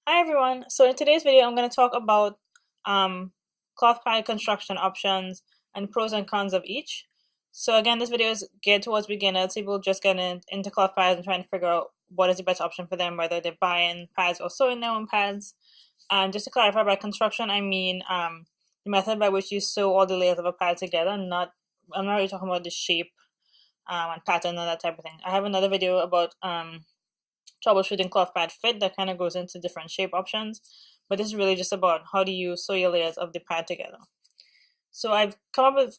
Hi everyone. So in today's video, I'm going to talk about um, cloth pad construction options and pros and cons of each. So again, this video is geared towards beginners, people just getting into cloth pads and trying to figure out what is the best option for them, whether they're buying pads or sewing their own pads. And just to clarify, by construction, I mean the method by which you sew all the layers of a pad together. I'm not really talking about the shape and pattern and that type of thing. I have another video about troubleshooting cloth pad fit that kind of goes into different shape options, but this is really just about how do you sew your layers of the pad together. So I've come up with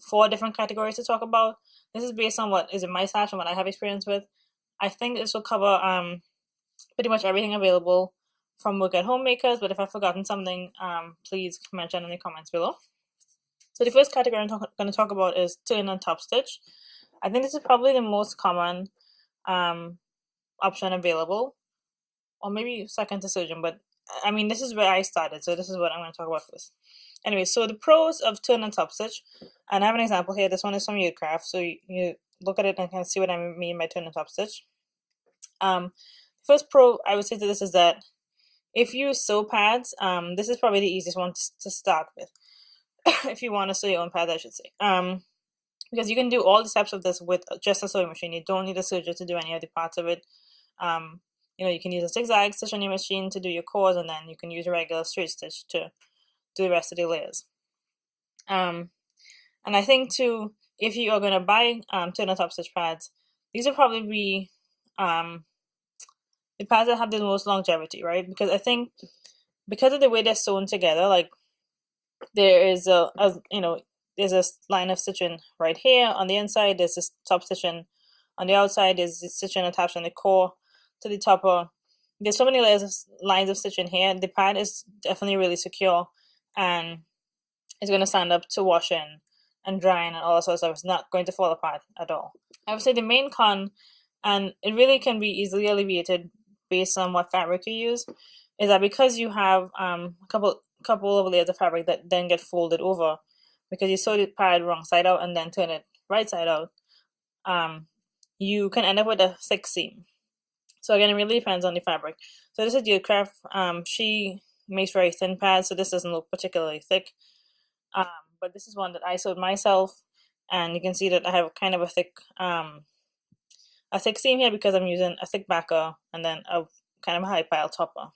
four different categories to talk about. This is based on what is in my stash and what I have experience with. I think this will cover pretty much everything available from work at home makers, but if I've forgotten something, please mention in the comments below. So the first category I'm going to talk about is turn and top stitch. I think this is probably the most common option available, or maybe second to surgeon, but I mean, this is where I started, so this is what I'm going to talk about first. Anyway, so the pros of turn and top stitch, and I have an example here. This one is from Yieldcraft, so you look at it and kind of see what I mean by turn and top stitch. First pro I would say to this is that if you sew pads, this is probably the easiest one to start with. If you want to sew your own pads, I should say. Because you can do all the steps of this with just a sewing machine. You don't need a serger to do any of the parts of it. You can use a zigzag stitch on your machine to do your cores, and then you can use a regular straight stitch to do the rest of the layers. And I think too, if you are going to buy turn and top stitch pads, these will probably be the pads that have the most longevity, right? Because I think because of the way they're sewn together, like there is there's a line of stitching right here on the inside. There's this top stitching on the outside. There's this stitching attached on the core to the topper. There's so many lines of stitching here. The pad is definitely really secure, and it's going to stand up to washing and drying and all that sort of stuff. It's not going to fall apart at all. I would say the main con, and it really can be easily alleviated based on what fabric you use, is that because you have a couple of layers of fabric that then get folded over because you sew the pad wrong side out and then turn it right side out, you can end up with a thick seam. So again, it really depends on the fabric. So this is Yieldcraft. She makes very thin pads, so this doesn't look particularly thick. But this is one that I sewed myself, and you can see that I have kind of a thick seam here because I'm using a thick backer and then a kind of a high pile topper.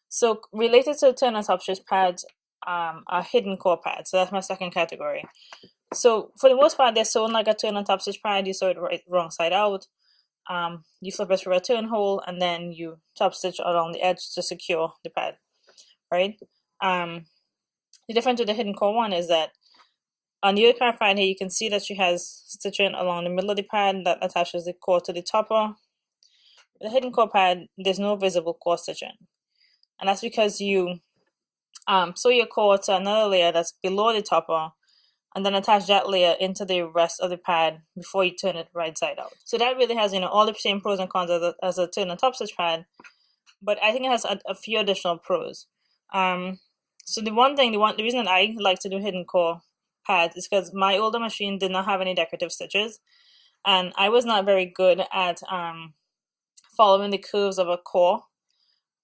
So related to turn and top stitch pads are hidden core pads. So that's my second category. So for the most part, they're sewn like a turn and top stitch pad. You sew it wrong side out. You flip it through a turn hole, and then you top stitch along the edge to secure the pad, right? The difference with the hidden core one is that on the Yieldcraft pad here, you can see that she has stitching along the middle of the pad that attaches the core to the topper. With the hidden core pad, there's no visible core stitching, and that's because you sew your core to another layer that's below the topper, and then attach that layer into the rest of the pad before you turn it right side out. So that really has all the same pros and cons as a turn and top stitch pad, but I think it has a few additional pros. So the reason that I like to do hidden core pads is because my older machine did not have any decorative stitches, and I was not very good at following the curves of a core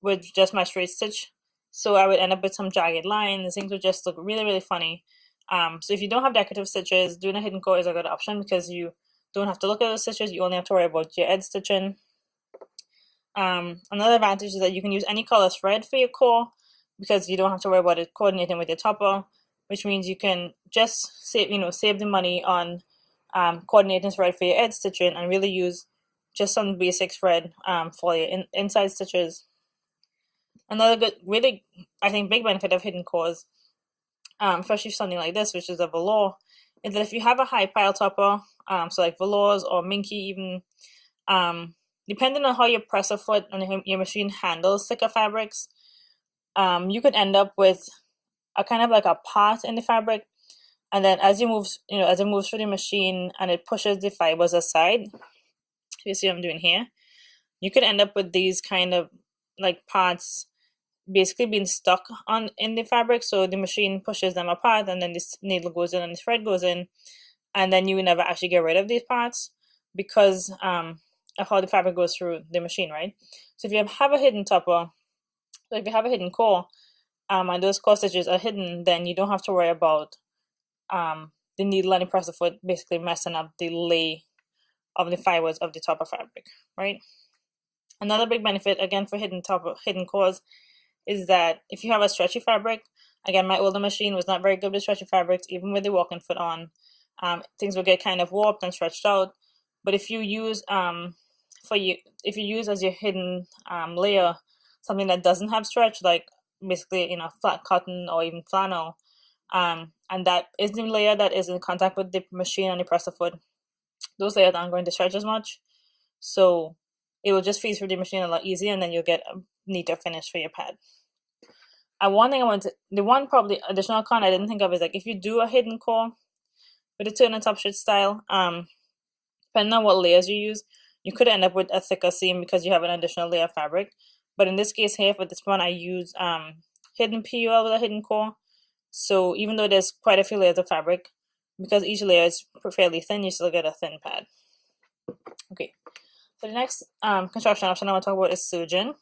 with just my straight stitch. So I would end up with some jagged lines. Things would just look really, really funny. So if you don't have decorative stitches, doing a hidden core is a good option because you don't have to look at the stitches. You only have to worry about your edge stitching. Another advantage is that you can use any color thread for your core because you don't have to worry about it coordinating with your topper, which means you can just save the money on coordinating thread for your edge stitching and really use just some basic thread for your inside stitches. Another good, really, I think, big benefit of hidden cores, especially something like this, which is a velour, is that if you have a high pile topper, so like velours or minky even, depending on how your presser foot and your machine handles thicker fabrics, you could end up with a kind of like a part in the fabric, and then as it moves through the machine and it pushes the fibers aside, you see what I'm doing here, you could end up with these kind of like parts basically being stuck in the fabric. So the machine pushes them apart, and then this needle goes in and this thread goes in, and then you never actually get rid of these parts because of how the fabric goes through the machine, right? So if you have a hidden topper, so if you have a hidden core, and those core stitches are hidden, then you don't have to worry about the needle and the presser foot basically messing up the lay of the fibers of the topper fabric, right? Another big benefit, again, for hidden cores is that if you have a stretchy fabric, again, my older machine was not very good with stretchy fabrics, even with the walking foot on. Things will get kind of warped and stretched out. But if you use if you use as your hidden layer something that doesn't have stretch, like basically flat cotton or even flannel, and that is the layer that is in contact with the machine and the presser foot, those layers aren't going to stretch as much, so it will just feed through the machine a lot easier, and then you'll get a neater finish for your pad. The one probably additional con I didn't think of is like if you do a hidden core with a turn and top stitch style, depending on what layers you use, you could end up with a thicker seam because you have an additional layer of fabric. But in this case here, for this one, I use hidden PUL with a hidden core. So even though there's quite a few layers of fabric, because each layer is fairly thin, you still get a thin pad. Okay, so the next construction option I want to talk about is serging.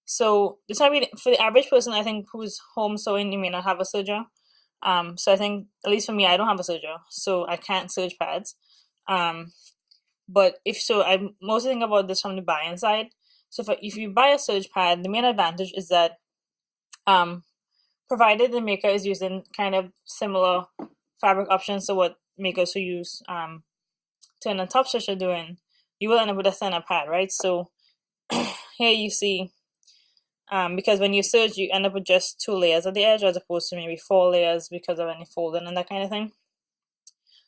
So this might be for the average person, I think, who's home sewing, you may not have a serger. So I think, at least for me, I don't have a serger, so I can't serge pads. But if so, I mostly think about this from the buying side. So if you buy a serge pad, the main advantage is that provided the maker is using kind of similar fabric options to what makers who use turn and top stitch are doing, you will end up with a thinner pad, right? So here you see, because when you serge, you end up with just 2 layers at the edge as opposed to maybe 4 layers because of any folding and that kind of thing.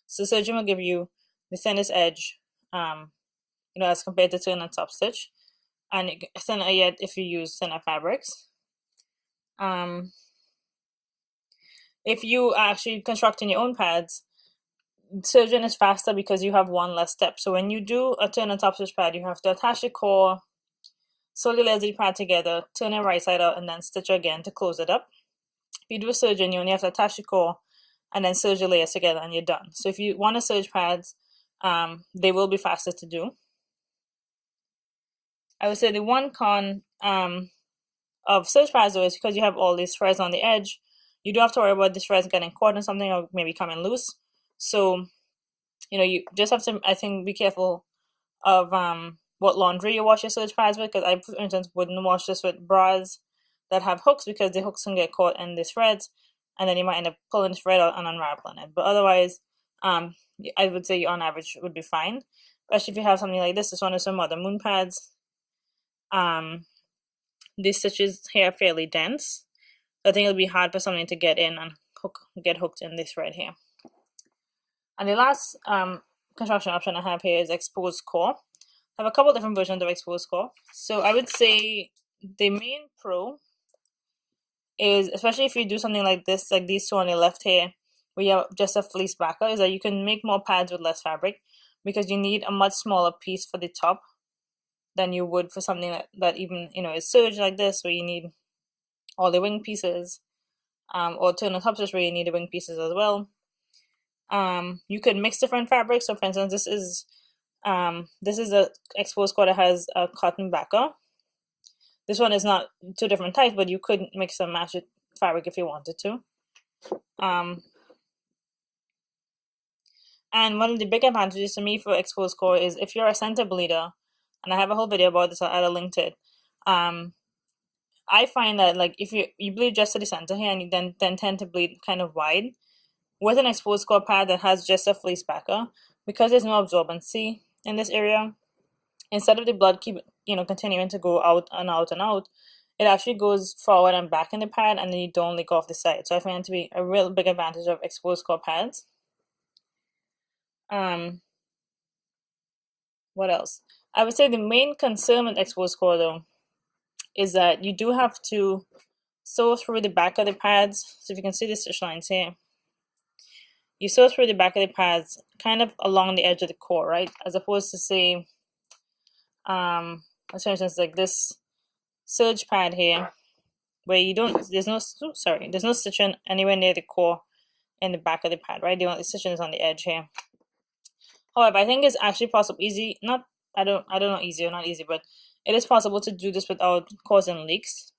So serging will give you the thinnest edge, as compared to turn and top stitch, and thinner yet if you use thinner fabrics. If you are actually constructing your own pads, serging is faster because you have one less step. So when you do a turn and top stitch pad, you have to attach the core, sew the layers of the pad together, turn it right side out, and then stitch again to close it up. If you do a serging, you only have to attach the core and then serge the layers together, and you're done. So if you want to serge pads, they will be faster to do. I would say the one con of serge pads, though, is because you have all these threads on the edge, you do have to worry about the threads getting caught in something or maybe coming loose. So, you just have to, I think, be careful of what laundry you wash your serge pads with, because I, for instance, wouldn't wash this with bras that have hooks because the hooks can get caught in the threads, and then you might end up pulling the thread out and unraveling it. But otherwise, I would say on average would be fine, especially if you have something like this. This one is some other moon pads. These stitches here are fairly dense. I think it'll be hard for something to get in and get hooked in this thread here. And the last construction option I have here is exposed core. I have a couple different versions of exposed core. So I would say the main pro is, especially if you do something like this, like these two on your left here, where you have just a fleece backer, is that you can make more pads with less fabric because you need a much smaller piece for the top than you would for something that even, is serged like this, where you need all the wing pieces, or turn and top stitch where you need the wing pieces as well. You could mix different fabrics. So for instance, this is a exposed core that has a cotton backer. This one is not 2 different types, but you could mix and match it fabric if you wanted to. And one of the big advantages to me for exposed core is if you're a center bleeder, and I have a whole video about this, I'll add a link to it. I find that like if you bleed just to the center here, and you then tend to bleed kind of wide, with an exposed core pad that has just a fleece backer, because there's no absorbency in this area, instead of the blood continuing to go out and out and out, it actually goes forward and back in the pad, and then you don't leak off the side. So I find it to be a real big advantage of exposed core pads. What else? I would say the main concern with exposed core, though, is that you do have to sew through the back of the pads. So if you can see the stitch lines here, you sew through the back of the pads kind of along the edge of the core, right? As opposed to, say, for instance, like this serge pad here, where there's no stitching anywhere near the core in the back of the pad, right? The only stitching is on the edge here. However, I think it's actually possible, I don't know easy or not easy, but it is possible to do this without causing leaks.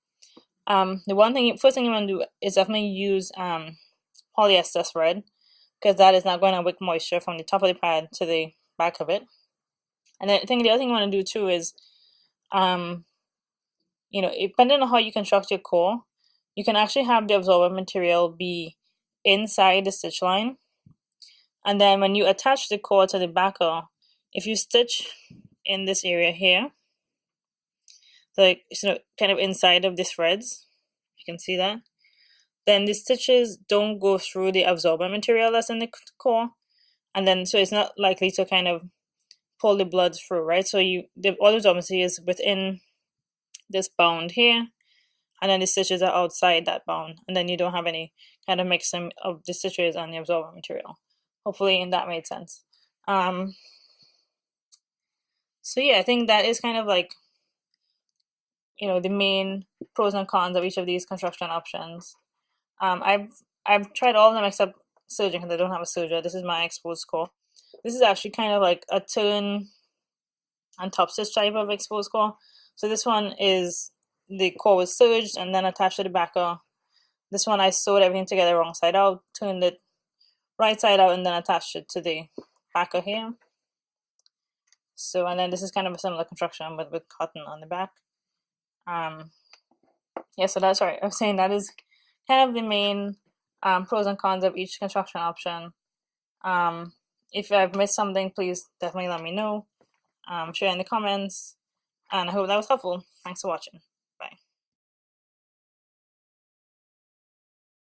The first thing you want to do is definitely use polyester thread, because that is not going to wick moisture from the top of the pad to the back of it. And then the other thing you want to do too is, depending on how you construct your core, you can actually have the absorbent material be inside the stitch line. And then when you attach the core to the backer, if you stitch in this area here, like, kind of inside of the threads, you can see that, then the stitches don't go through the absorbent material that's in the core, and then so it's not likely to kind of pull the blood through, right? So all the absorbency is within this bound here, and then the stitches are outside that bound, and then you don't have any kind of mixing of the stitches and the absorbent material. Hopefully that made sense. So yeah, I think that is kind of like, the main pros and cons of each of these construction options. I've tried all of them except serging, because I don't have a serger. This is my exposed core. This is actually kind of like a turn and top stitch type of exposed core. So this one is, the core was serged and then attached to the backer. This one I sewed everything together wrong side out, turned it right side out, and then attached it to the backer here. So, and then this is kind of a similar construction, but with cotton on the back. Yeah, so that's right. I was saying that is kind of the main pros and cons of each construction option. If I've missed something, please definitely let me know. Share in the comments, and I hope that was helpful. Thanks for watching.